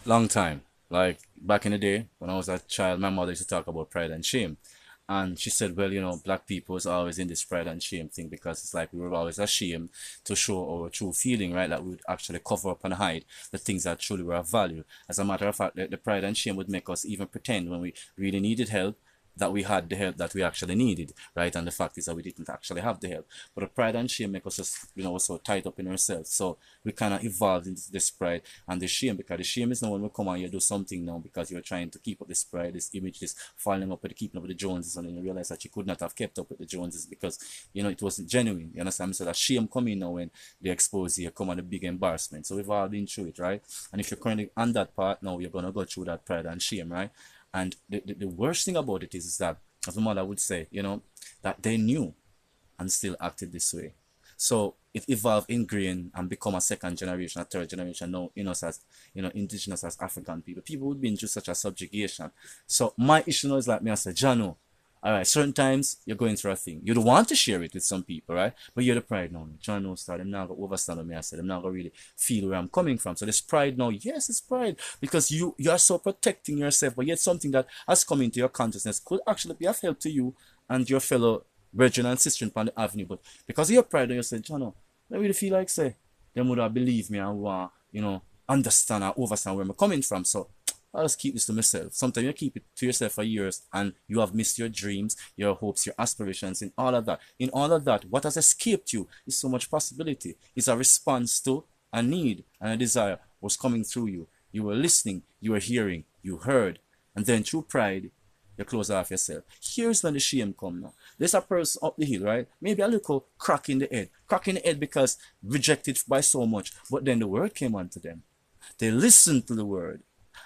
Long time. Like back in the day when I was a child, my mother used to talk about pride and shame. And she said, well, black people is always in this pride and shame thing because it's like we were always ashamed to show our true feeling, right? That we would actually cover up and hide the things that truly were of value. As a matter of fact, the pride and shame would make us even pretend when we really needed help that we had the help that we actually needed, right? And the fact is that we didn't actually have the help. But the pride and shame make us just, so tied up in ourselves. So we kind of evolved into this pride and the shame, because the shame is now when we come and you do something now because you're trying to keep up this pride, this image, this falling up with keeping up with the Joneses, and then you realize that you could not have kept up with the Joneses because, it wasn't genuine. You understand? So that shame coming now when they expose you, come on the big embarrassment. So we've all been through it, right? And if you're currently on that part now, you're going to go through that pride and shame, right? And the worst thing about it is that, as my mother would say, that they knew and still acted this way. So it evolved in grain and become a second generation, a third generation now in us as, indigenous as African people. People would be into such a subjugation. So my issue now is like me, I say, Jano, all right, certain times you're going through a thing. You don't want to share it with some people, right? But you're the pride now. John knows that. I'm not going to overstand on me. I said, I'm not going to really feel where I'm coming from. So this pride now, yes, it's pride because you are so protecting yourself, but yet something that has come into your consciousness could actually be of help to you and your fellow brethren and sister on the avenue. But because of your pride, you say, John, I really feel like, say, them would have believed me and want, understand or overstand where I'm coming from. So I'll just keep this to myself. Sometimes you keep it to yourself for years and you have missed your dreams, your hopes, your aspirations, in all of that. In all of that, what has escaped you is so much possibility. It's a response to a need and a desire was coming through you. You were listening, you were hearing, you heard, and then through pride, you close off yourself. Here's when the shame come now. There's a person up the hill, right? Maybe a little crack in the head. Crack in the head because rejected by so much. But then the word came unto them. They listened to the word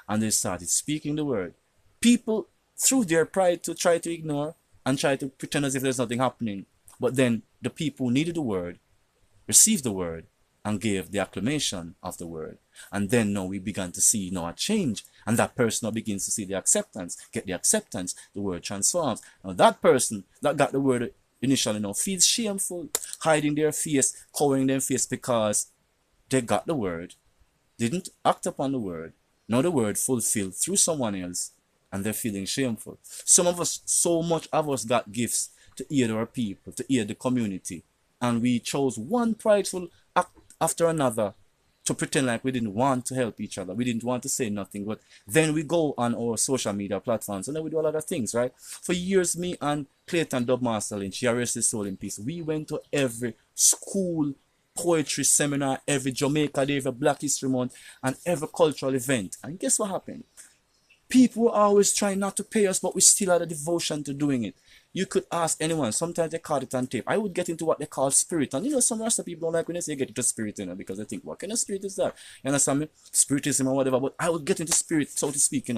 and they started speaking the word. People, through their pride, to try to ignore and try to pretend as if there's nothing happening. But then the people who needed the word received the word and gave the acclamation of the word. And then now we began to see now a change. And that person now begins to see the acceptance, get the acceptance, the word transforms. Now that person that got the word initially now feels shameful, hiding their face, covering their face because they got the word, didn't act upon the word, now the word fulfilled through someone else, and they're feeling shameful. Some of us, so much of us got gifts to aid our people, to aid the community, and we chose one prideful act after another to pretend like we didn't want to help each other. We didn't want to say nothing, but then we go on our social media platforms and then we do a lot of things, right? For years, me and Clayton Dubmaster Lynch, he rest his soul in peace, we went to every school poetry seminar, every Jamaica Day, every Black History Month, and every cultural event. And guess what happened? People were always trying not to pay us, but we still had a devotion to doing it. You could ask anyone. Sometimes they call it on tape. I would get into what they call spirit. And some Rasta people don't like when they say get into spirit, because they think, what kind of spirit is that? You understand me? Spiritism or whatever. But I would get into spirit, so to speak.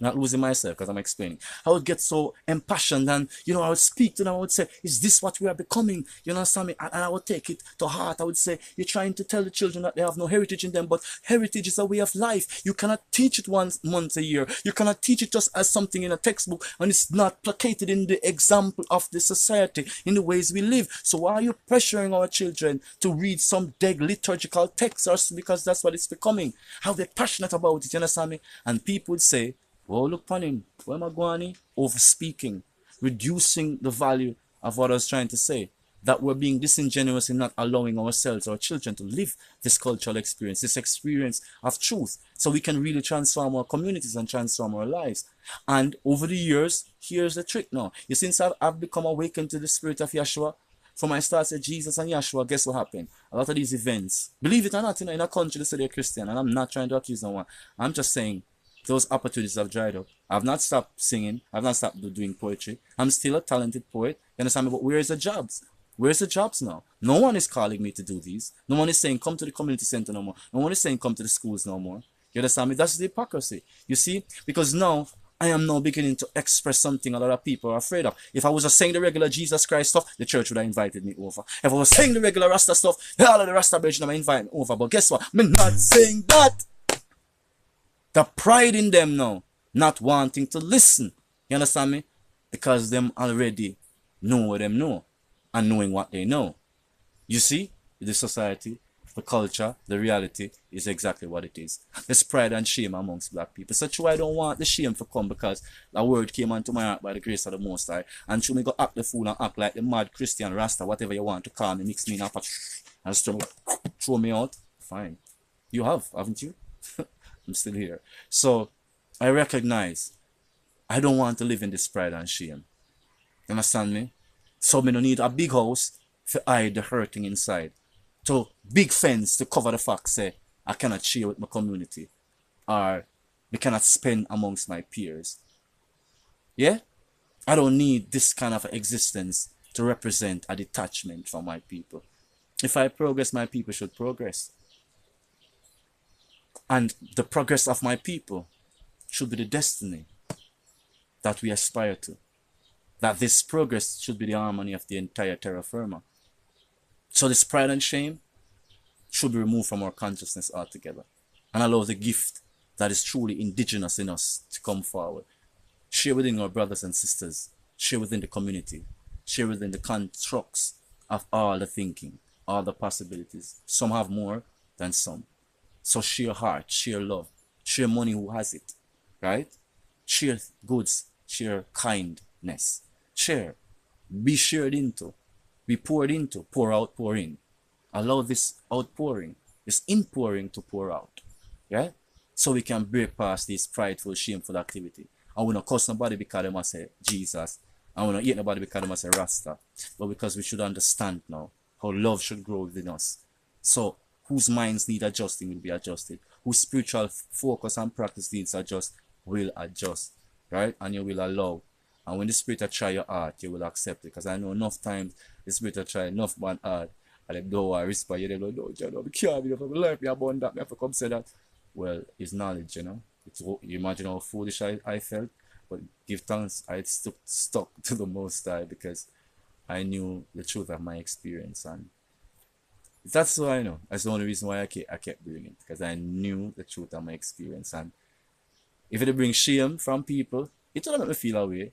Not losing myself because I'm explaining. I would get so impassioned and, I would speak to them. I would say, is this what we are becoming? You understand me? And I would take it to heart. I would say, you're trying to tell the children that they have no heritage in them, but heritage is a way of life. You cannot teach it once month a year. You cannot teach it just as something in a textbook and it's not placated in the example of the society, in the ways we live. So why are you pressuring our children to read some dead liturgical text because that's what it's becoming? How they're passionate about it, you understand me? And people would say, well, look upon him. Where am I going? Over speaking, reducing the value of what I was trying to say. That we're being disingenuous in not allowing ourselves, our children, to live this cultural experience, this experience of truth, so we can really transform our communities and transform our lives. And over the years, here's the trick now. Since I've become awakened to the spirit of Yeshua, from my start at Jesus and Yeshua, guess what happened? A lot of these events, believe it or not, in a country they say they're Christian, and I'm not trying to accuse no one. I'm just saying those opportunities have dried up. I've not stopped singing. I've not stopped doing poetry. I'm still a talented poet. You understand me? But where's the jobs? Where's the jobs now? No one is calling me to do these. No one is saying come to the community center no more. No one is saying come to the schools no more. You understand me? That's the hypocrisy. You see? Because now I am now beginning to express something a lot of people are afraid of. If I was just saying the regular Jesus Christ stuff, the church would have invited me over. If I was saying the regular Rasta stuff, all of the Rasta brethren would have invited me over. But guess what? I'm not saying that. The pride in them now, not wanting to listen. You understand me? Because them already know what them know and knowing what they know. You see, the society, the culture, the reality is exactly what it is. There's pride and shame amongst black people. So true, I don't want the shame to come because that word came onto my heart by the grace of the Most High. And true, me go act the fool and act like the mad Christian Rasta, whatever you want to call me, mix me in a pot and throw me out. Fine. You have, haven't you? I'm still here. So I recognize I don't want to live in this pride and shame. You understand me? So me no need a big house to hide the hurting inside. To big fence to cover the fact say I cannot share with my community. Or we cannot spend amongst my peers. Yeah? I don't need this kind of existence to represent a detachment from my people. If I progress, my people should progress. And the progress of my people should be the destiny that we aspire to. That this progress should be the harmony of the entire terra firma. So this pride and shame should be removed from our consciousness altogether and allow the gift that is truly indigenous in us to come forward. Share within our brothers and sisters, share within the community, share within the constructs of all the thinking, all the possibilities. Some have more than some. So share heart, share love, share money who has it, right? Share goods, share kindness, share, be shared into, be poured into, pour out, pour in. Allow this outpouring, this inpouring to pour out, yeah? So we can break past this prideful, shameful activity. And we don't curse nobody because they must say Jesus, and we don't hate nobody because they must say Rasta, but because we should understand now how love should grow within us. So whose minds need adjusting will be adjusted. Whose spiritual focus and practice needs adjust will adjust. Right? And you will allow. And when the Spirit will try your heart, you will accept it. Because I know enough times the Spirit will try enough man heart. And they don't want to whisper, you don't know, John, I can't be able to learn me about that. I have to come say that. Well, it's knowledge, you know. You imagine how foolish I felt. But give thanks, I stuck to the Most High because I knew the truth of my experience. And that's what I know. That's the only reason why I kept doing it. Because I knew the truth of my experience. And if it brings shame from people, it will make me feel away.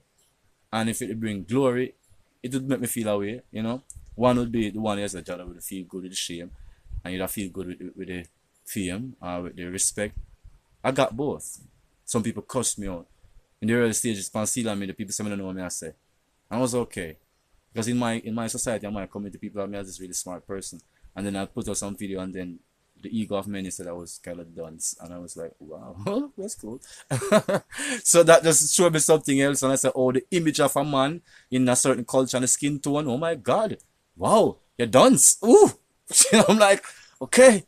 And if it bring glory, it would make me feel away, you know. One would be the one who has a job that would feel good with the shame. And you'd feel good with the fame or with the respect. I got both. Some people cussed me out. In the early stages, conceal me, the people say, I don't know what I say. And I was okay. Because in my society, in my community, people have me as this really smart person. And then I put out some video and then the ego of many said I was kind of dunce. And I was like, wow, that's cool. So that just showed me something else. And I said, oh, the image of a man in a certain culture and the skin tone, oh my God. Wow, you're dunce. Ooh. I'm like, okay.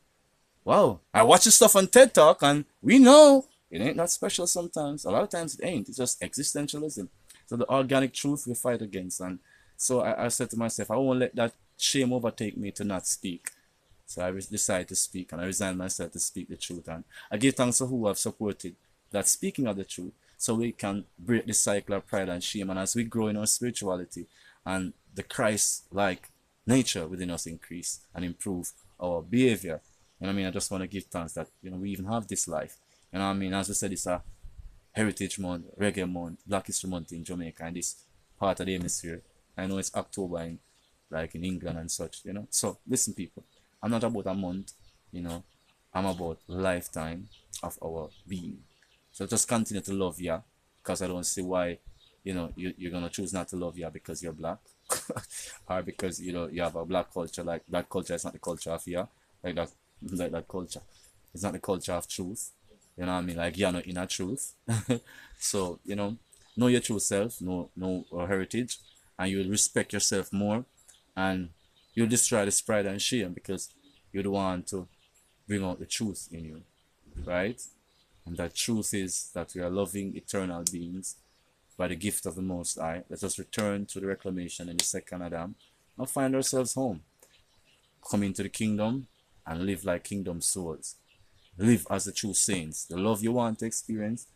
Wow. I watch the stuff on TED Talk and we know it ain't that special sometimes. A lot of times it ain't. It's just existentialism. So the organic truth we fight against. And so I said to myself, I won't let that shame overtake me to not speak. So I decided to speak and I resigned myself to speak the truth. And I give thanks to who have supported that speaking of the truth so we can break the cycle of pride and shame. And as we grow in our spirituality and the Christ-like nature within us increase and improve our behavior. You know what I mean? I just want to give thanks that, you know, we even have this life. You know what I mean? As we said, it's a Heritage Month, Reggae Month, Black History Month in Jamaica and this part of the hemisphere. I know it's October in, like in England and such, you know. So listen, people, I'm not about a month, you know. I'm about lifetime of our being. So just continue to love ya, because I don't see why, you know, you're gonna choose not to love ya because you're black, or because you know you have a black culture. Like black culture is not the culture of ya, like that culture. It's not the culture of truth. You know what I mean? Like you're not inner truth. So you know your true self, know your heritage, and you'll respect yourself more, and you'll destroy this pride and shame because you don't want to bring out the truth in you, right? And that truth is that we are loving eternal beings by the gift of the Most High. Let us return to the reclamation in the second Adam and find ourselves home. Come into the kingdom and live like kingdom souls. Live as the true saints. The love you want to experience,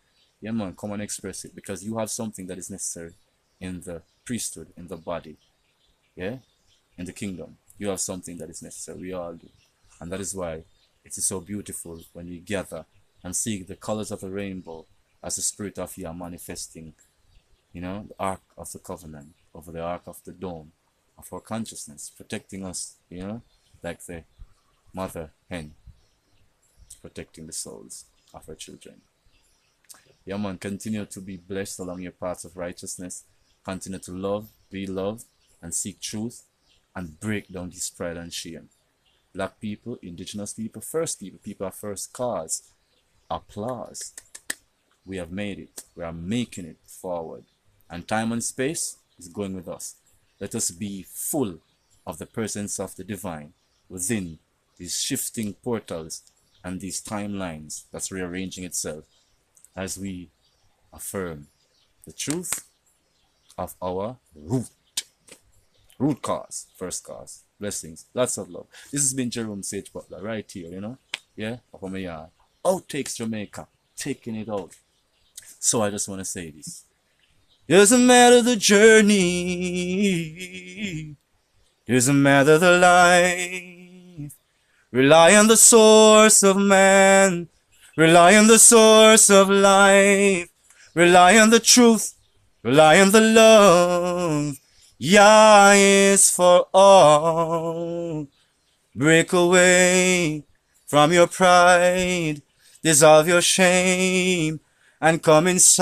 yeah man, come and express it because you have something that is necessary in the priesthood, in the body, yeah, in the kingdom. You have something that is necessary. We all do. And that is why it is so beautiful when we gather and see the colors of the rainbow as the spirit of Yah manifesting, you know, the ark of the covenant over the ark of the dome of our consciousness, protecting us, you know, like the mother hen, protecting the souls of her children. Yeah, man, continue to be blessed along your paths of righteousness. Continue to love, be loved, and seek truth, and break down this pride and shame. Black people, indigenous people, first people, people of first cause, applause. We have made it. We are making it forward. And time and space is going with us. Let us be full of the presence of the divine within these shifting portals and these timelines that's rearranging itself as we affirm the truth of our root cause, first cause. Blessings, lots of love. This has been Jerome Sage Butler right here, you know? Yeah, up on my yard. Outtakes Jamaica, taking it out. So I just want to say this. Doesn't matter the journey, doesn't matter the life. Rely on the source of man, rely on the source of life, rely on the truth, rely on the love. Yah is for all. Break away from your pride, dissolve your shame, and come inside.